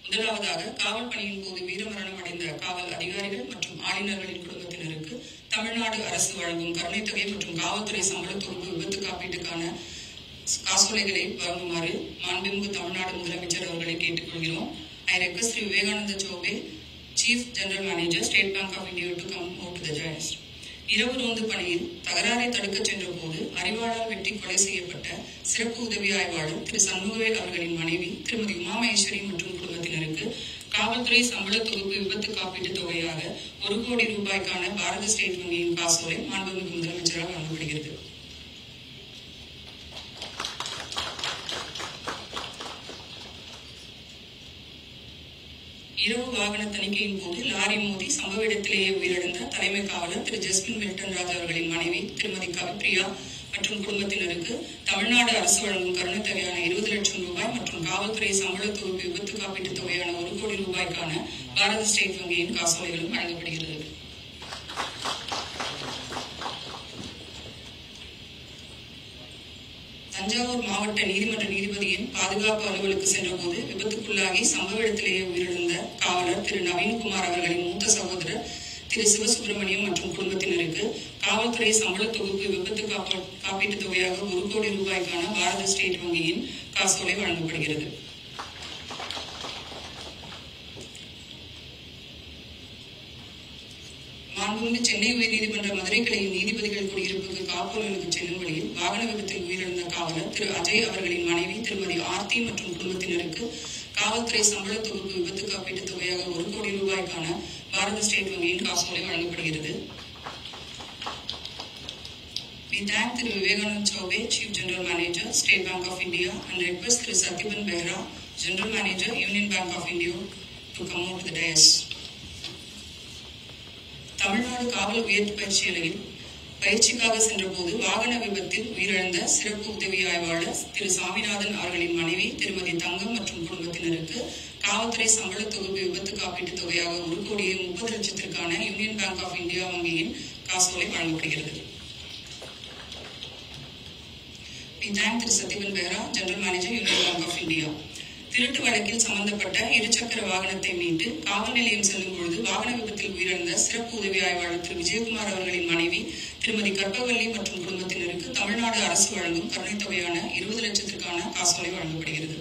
முதலாவதாக காவல் பணியின் போது வீரமரணம் அடைந்த காவல் அதிகாரிகள் மற்றும் ஆளுநர்களின் குடும்பத்தினருக்கு தமிழ்நாடு அரசு வழங்கும் கருணைத்தொகை மற்றும் காவல்துறை சம்பள தொகுப்பு விபத்து காப்பீட்டுக்கான காசோலைகளை வழங்குமாறு மாண்புமிகு தமிழ்நாடு முதலமைச்சர் அவர்களை கேட்டுக்கொள்கிறோம். I request Sri Vivekananda Chobe, Chief General Manager, State Bank of India, to come out to the dais. இரவு ரோந்து பணியில் தகராறை தடுக்க சென்ற போது அறிவாளால் வெட்டி கொலை செய்யப்பட்ட சிறப்பு உதவி ஆய்வாளர் திரு சண்முகவேல் அவர்களின் மனைவி திருமதி உமாமகேஸ்வரி மற்றும் குடும்பத்தினருக்கு காவல்துறை சம்பள தொகுப்பு விபத்து காப்பீட்டு தொகையாக 1 கோடி ரூபாய்க்கான பாரத ஸ்டேட் வங்கியின் காசோலை மாண்புமிகு முதலமைச்சரால் வழங்கப்படுகிறது. இரவு வாகன தணிக்கையின் போது லாரி மோதி சம்பவ இடத்திலேயே உயிரிழந்த தலைமை காவலர் திரு ஜஸ்மின் மில்டன் ராஜ் அவர்களின் மனைவி திருமதி கவிப்ரியா மற்றும் குடும்பத்தினருக்கு தமிழ்நாடு அரசு வழங்கும் கருணை தொகையான 20 லட்சம் ரூபாய் மற்றும் காவல்துறை சம்பள தொகுப்பு விபத்து காப்பீட்டு தொகையான 1 கோடி ரூபாய்க்கான பாரத ஸ்டேட் வங்கியின் காசோலைகளும் வழங்கப்படுகிறது. தஞ்சாவூர் மாவட்ட நீதிமன்ற நீதிபதியின் பாதுகாப்பு அலுவலுக்கு சென்றபோது விபத்துக்குள்ளாகி சம்பவ இடத்திலேயே உயிரிழந்த காவலர் திரு நவீன்குமார் அவர்களின் மூத்த சகோதரர் திரு சிவசுப்பிரமணியம் மற்றும் குடும்பத்தினருக்கு காவல்துறை சம்பள தொகுப்பு விபத்து காப்பீட்டு தொகையாக 1 கோடி ரூபாய்க்கான பாரத ஸ்டேட் வங்கியின் காசோலை வழங்கப்படுகிறது. மாண்புமிகு சென்னை உயர்நீதிமன்ற மதுரை கிளையின் நீதிபதிகள் குடியிருப்புக்கு காப்பலுக்கு செல்லும் வழியில் வாகன விபத்தில் உயிரிழந்த காவலர் திரு அஜய் அவர்களின் மனைவி திருமதி ஆர்த்தி மற்றும் குடும்பத்தினருக்கு காவல்துறை சம்பள தொகுப்பு விபத்து காப்பீட்டு தொகையாக 1 கோடி ரூபாய்க்கான பாரத ஸ்டேட் வங்கியின் காசோலை வழங்கப்படுகிறது. We thank Thiru Vivekananda Chobe, Chief General Manager, State Bank of India, and request Thiru Satyaban Behra, General Manager, Union Bank of India, to come out to the dais. Tamil Nadu காவல் உயர்த்து பயிற்சி நிலையில் பயிற்சிக்காக சென்றபோது வாகன விபத்தில் உயிரிழந்த சிறப்பு உதவி ஆய்வாளர் திரு சாமிநாதன் அவர்களின் மனைவி திருமதி தங்கம் மற்றும் குடும்பத்தினருக்கு காவல்துறை சம்பள தொகுப்பு விபத்து காப்பீட்டு தொகையாக 1 கோடியே 30 லட்சத்திற்கான யூனியன் பேங்க் ஆஃப் இந்தியா வங்கியின் காசோலை வழங்கப்படுகிறது. We thank Thiru Satyaban Behra, General Manager, Union Bank of India. திருட்டு வழக்கில் சம்பந்தப்பட்ட இருசக்கர வாகனத்தை மீட்டு காவல் நிலையம் செல்லும் பொழுது வாகன விபத்தில் உயிரிழந்த சிறப்பு உதவி ஆய்வாளர் திரு விஜயகுமார் அவர்களின் மனைவி திருமதி கற்பவல்லி மற்றும் குடும்பத்தினருக்கு தமிழ்நாடு அரசு வழங்கும் கருணை தொகையான 20 லட்சத்திற்கான காசோலை வழங்கப்படுகிறது.